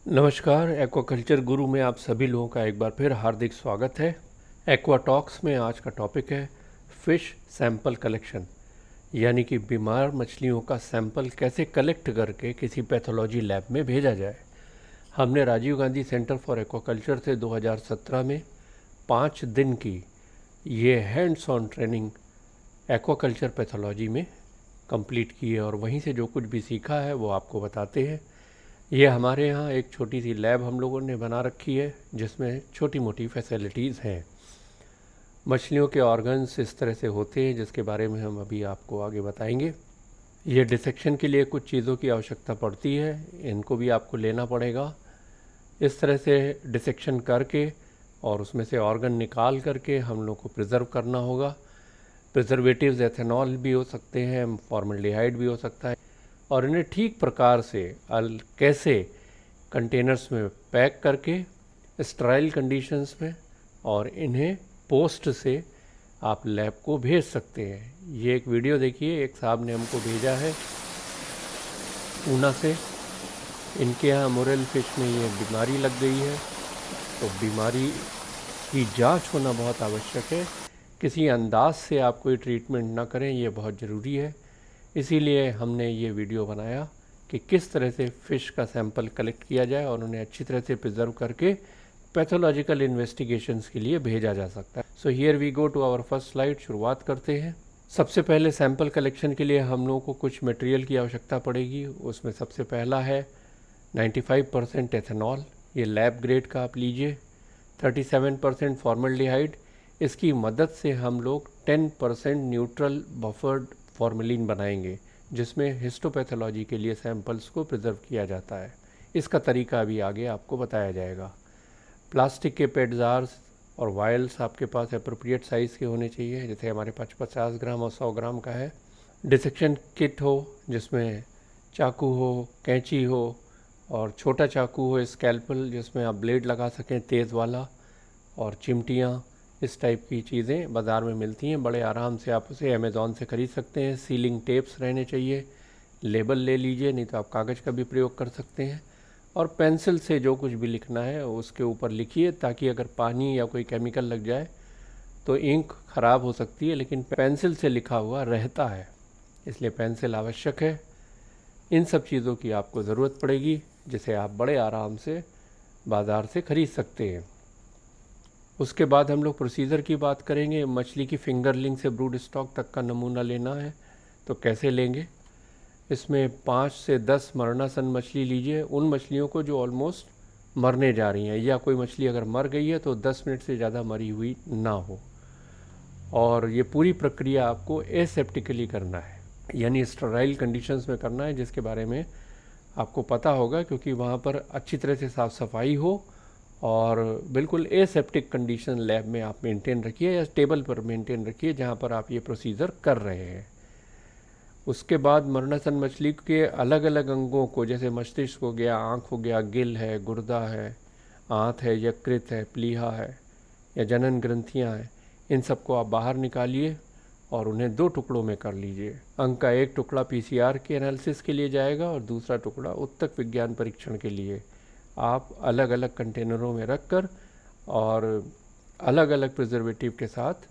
नमस्कार, एक्वाकल्चर गुरु में आप सभी लोगों का एक बार फिर हार्दिक स्वागत है। एक्वा टॉक्स में आज का टॉपिक है फ़िश सैंपल कलेक्शन, यानी कि बीमार मछलियों का सैंपल कैसे कलेक्ट करके किसी पैथोलॉजी लैब में भेजा जाए। हमने Rajiv Gandhi centre for aquaculture से 2017 में 5 दिन की ये hands on training aquaculture pathology में कंप्लीट की है और वहीं से जो कुछ भी सीखा है वो आपको बताते हैं। ये हमारे यहाँ एक छोटी सी लैब हम लोगों ने बना रखी है जिसमें छोटी मोटी फैसिलिटीज़ हैं। मछलियों के ऑर्गन्स इस तरह से होते हैं जिसके बारे में हम अभी आपको आगे बताएंगे। ये डिसेक्शन के लिए कुछ चीज़ों की आवश्यकता पड़ती है, इनको भी आपको लेना पड़ेगा। इस तरह से डिसेक्शन करके और उसमें से ऑर्गन निकाल करके हम लोग को प्रिजर्व करना होगा। प्रिजर्वेटिव्स एथेनॉल भी हो सकते हैं, फॉर्मल्डिहाइड भी हो सकता है, और इन्हें ठीक प्रकार से कैसे कंटेनर्स में पैक करके स्टराइल कंडीशंस में और इन्हें पोस्ट से आप लैब को भेज सकते हैं। ये एक वीडियो देखिए, एक साहब ने हमको भेजा है ऊना से। इनके यहाँ मुरेल फिश में ये बीमारी लग गई है, तो बीमारी की जांच होना बहुत आवश्यक है। किसी अंदाज से आप कोई ट्रीटमेंट ना करें, ये बहुत ज़रूरी है। इसीलिए हमने ये वीडियो बनाया कि किस तरह से फ़िश का सैंपल कलेक्ट किया जाए और उन्हें अच्छी तरह से प्रिजर्व करके पैथोलॉजिकल इन्वेस्टिगेशंस के लिए भेजा जा सकता है। So here we go to our first slide. शुरुआत करते हैं। सबसे पहले सैंपल कलेक्शन के लिए हम लोगों को कुछ मटेरियल की आवश्यकता पड़ेगी। उसमें सबसे पहला है 95% एथेनॉल, ये लैब ग्रेड का आप लीजिए। 37% फॉर्मल्डिहाइड, इसकी मदद से हम लोग 10% न्यूट्रल बफर्ड फॉर्मेलिन बनाएंगे जिसमें हिस्टोपैथोलॉजी के लिए सैंपल्स को प्रिजर्व किया जाता है। इसका तरीका अभी आगे आपको बताया जाएगा। प्लास्टिक के पेट जार्स और वायल्स आपके पास अप्रोप्रिएट साइज़ के होने चाहिए, जैसे हमारे पास 50 ग्राम और 100 ग्राम का है। डिसेक्शन किट हो जिसमें चाकू हो, कैंची हो और छोटा चाकू हो, स्कैल्पल जिसमें आप ब्लेड लगा सकें तेज़ वाला, और चिमटियाँ, इस टाइप की चीज़ें बाज़ार में मिलती हैं। बड़े आराम से आप उसे अमेज़ॉन से ख़रीद सकते हैं। सीलिंग टेप्स रहने चाहिए। लेबल ले लीजिए, नहीं तो आप कागज़ का भी प्रयोग कर सकते हैं। और पेंसिल से जो कुछ भी लिखना है उसके ऊपर लिखिए, ताकि अगर पानी या कोई केमिकल लग जाए तो इंक ख़राब हो सकती है, लेकिन पेंसिल से लिखा हुआ रहता है, इसलिए पेंसिल आवश्यक है। इन सब चीज़ों की आपको ज़रूरत पड़ेगी, जिसे आप बड़े आराम से बाज़ार से ख़रीद सकते हैं। उसके बाद हम लोग प्रोसीजर की बात करेंगे। मछली की फिंगरलिंग से ब्रूड स्टॉक तक का नमूना लेना है, तो कैसे लेंगे। इसमें 5 से 10 मरणासन मछली लीजिए, उन मछलियों को जो ऑलमोस्ट मरने जा रही हैं, या कोई मछली अगर मर गई है तो 10 मिनट से ज़्यादा मरी हुई ना हो। और ये पूरी प्रक्रिया आपको एसेप्टिकली करना है, यानी स्टराइल कंडीशंस में करना है, जिसके बारे में आपको पता होगा, क्योंकि वहाँ पर अच्छी तरह से साफ़ सफाई हो और बिल्कुल एसेप्टिक कंडीशन लैब में आप मेंटेन रखिए, या टेबल पर मेंटेन रखिए जहाँ पर आप ये प्रोसीजर कर रहे हैं। उसके बाद मरणासन मछली के अलग अलग अंगों को, जैसे मस्तिष्क हो गया, आँख हो गया, गिल है, गुर्दा है, आंत है, यकृत है, प्लीहा है या जनन ग्रंथियाँ हैं, इन सबको आप बाहर निकालिए और उन्हें 2 टुकड़ों में कर लीजिए। अंग का एक टुकड़ा पीसीआर के एनालिसिस के लिए जाएगा और दूसरा टुकड़ा उत्तक विज्ञान परीक्षण के लिए। आप अलग अलग कंटेनरों में रखकर और अलग अलग प्रिजर्वेटिव के साथ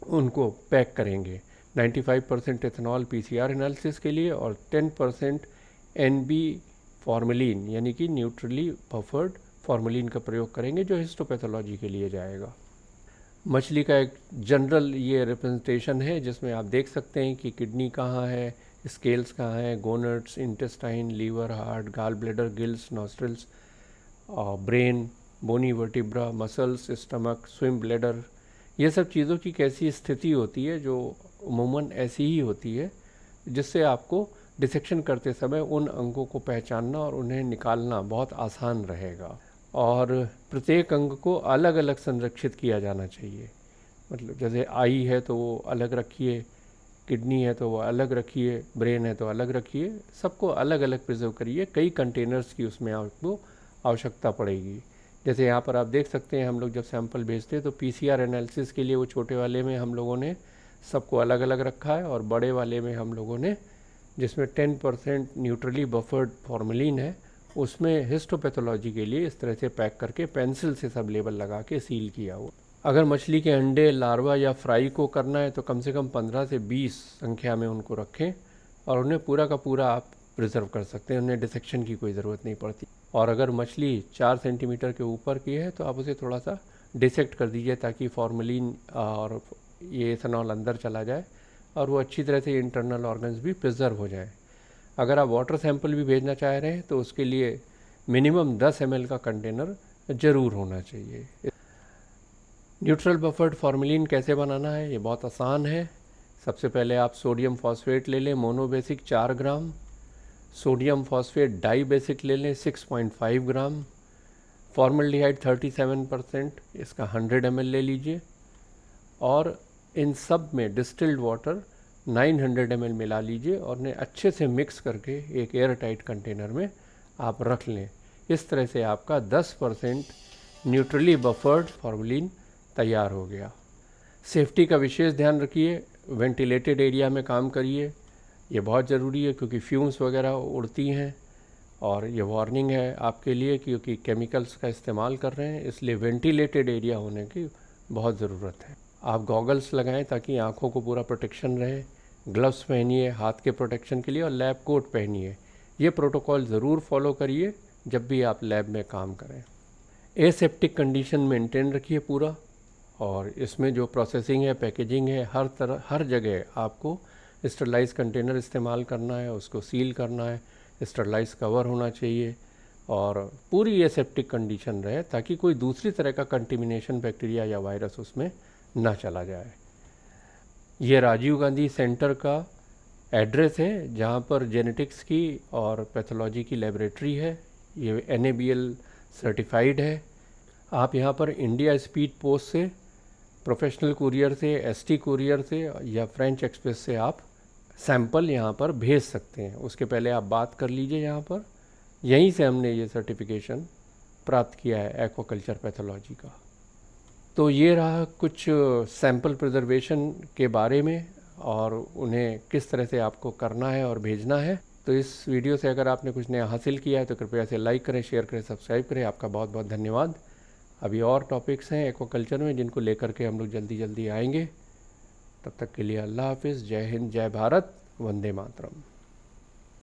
उनको पैक करेंगे। 95% एथेनॉल पीसीआर एनालिसिस के लिए और 10% एनबी फॉर्मेलिन, यानी कि न्यूट्रली बफर्ड फॉर्मेलिन का प्रयोग करेंगे, जो हिस्टोपैथोलॉजी के लिए जाएगा। मछली का एक जनरल ये रिप्रेजेंटेशन है, जिसमें आप देख सकते हैं कि किडनी कहाँ है, स्केल्स कहाँ हैं, gonads, intestine, liver, heart, gall bladder, gills, nostrils, brain, bony vertebra, muscles, stomach, swim bladder, ये सब चीज़ों की कैसी स्थिति होती है, जो अमूमन ऐसी ही होती है, जिससे आपको डिसेक्शन करते समय उन अंगों को पहचानना और उन्हें निकालना बहुत आसान रहेगा। और प्रत्येक अंग को अलग अलग संरक्षित किया जाना चाहिए। मतलब जैसे आई है तो वो अलग रखिए, किडनी है तो वो अलग रखिए, ब्रेन है तो अलग रखिए, सबको अलग अलग प्रिजर्व करिए। कई कंटेनर्स की उसमें आपको आवश्यकता पड़ेगी। जैसे यहाँ पर आप देख सकते हैं, हम लोग जब सैंपल भेजते हैं तो पीसीआर एनालिसिस के लिए वो छोटे वाले में हम लोगों ने सबको अलग अलग रखा है, और बड़े वाले में हम लोगों ने, जिसमें 10% न्यूट्रली बफर्ड फॉर्मेलिन है, उसमें हिस्टोपैथोलॉजी के लिए इस तरह से पैक करके पेंसिल से सब लेबल लगा के सील किया हुआ। अगर मछली के अंडे, लार्वा या फ्राई को करना है तो कम से कम 15 से 20 संख्या में उनको रखें और उन्हें पूरा का पूरा आप प्रिजर्व कर सकते हैं, उन्हें डिसेक्शन की कोई ज़रूरत नहीं पड़ती। और अगर मछली 4 सेंटीमीटर के ऊपर की है तो आप उसे थोड़ा सा डिसेक्ट कर दीजिए ताकि फॉर्मेलिन और ये इथेनॉल अंदर चला जाए और वो अच्छी तरह से इंटरनल ऑर्गन्स भी प्रिजर्व हो जाए। अगर आप वाटर सैंपल भी भेजना चाह रहे हैं तो उसके लिए मिनिमम 10 ml का कंटेनर ज़रूर होना चाहिए। न्यूट्रल बफर्ड फॉर्मेलिन कैसे बनाना है, ये बहुत आसान है। सबसे पहले आप सोडियम फॉस्फेट ले लें, मोनोबेसिक 4 ग्राम, सोडियम फॉस्फेट डाई बेसिक ले लें 6.5 ग्राम, फॉर्मल्डिहाइड 37%, इसका 100 ml ले लीजिए और इन सब में डिस्टिल्ड वाटर 900 ml मिला लीजिए और उन्हें अच्छे से मिक्स करके एक एयर टाइट कंटेनर में आप रख लें। इस तरह से आपका 10% न्यूट्रली बफर्ड फॉर्मेलिन तैयार हो गया। सेफ्टी का विशेष ध्यान रखिए, वेंटिलेटेड एरिया में काम करिए, ये बहुत ज़रूरी है क्योंकि फ्यूम्स वगैरह उड़ती हैं और ये वार्निंग है आपके लिए क्योंकि केमिकल्स का इस्तेमाल कर रहे हैं, इसलिए वेंटिलेटेड एरिया होने की बहुत ज़रूरत है। आप गॉगल्स लगाएं ताकि आँखों को पूरा प्रोटेक्शन रहे, ग्लव्स पहनिए हाथ के प्रोटेक्शन के लिए और लैब कोट पहनिए। ये प्रोटोकॉल ज़रूर फॉलो करिए जब भी आप लैब में काम करें। एसेप्टिक कंडीशन मेंटेन रखिए पूरा, और इसमें जो प्रोसेसिंग है, पैकेजिंग है, हर जगह आपको स्टरलाइज कंटेनर इस्तेमाल करना है, उसको सील करना है, स्टरलाइज कवर होना चाहिए और पूरी एसेप्टिक कंडीशन रहे ताकि कोई दूसरी तरह का कंटेमिनेशन बैक्टीरिया या वायरस उसमें ना चला जाए। ये राजीव गांधी सेंटर का एड्रेस है जहाँ पर जेनेटिक्स की और पैथोलॉजी की लेबोरेटरी है। ये NABL सर्टिफाइड है। आप यहाँ पर इंडिया स्पीड पोस्ट से, प्रोफेशनल कुरियर से, ST कुरियर से या फ्रेंच एक्सप्रेस से आप सैंपल यहाँ पर भेज सकते हैं। उसके पहले आप बात कर लीजिए यहाँ पर। यहीं से हमने ये सर्टिफिकेशन प्राप्त किया है एक्वाकल्चर पैथोलॉजी का। तो ये रहा कुछ सैंपल प्रिजर्वेशन के बारे में और उन्हें किस तरह से आपको करना है और भेजना है। तो इस वीडियो से अगर आपने कुछ नया हासिल किया है तो कृपया इसे लाइक करें, शेयर करें, सब्सक्राइब करें। आपका बहुत बहुत धन्यवाद। अभी और टॉपिक्स हैं एक्वाकल्चर में जिनको लेकर के हम लोग जल्दी जल्दी आएंगे। तब तक के लिए अल्लाह हाफिज़, जय हिंद, जय भारत, वंदे मातरम।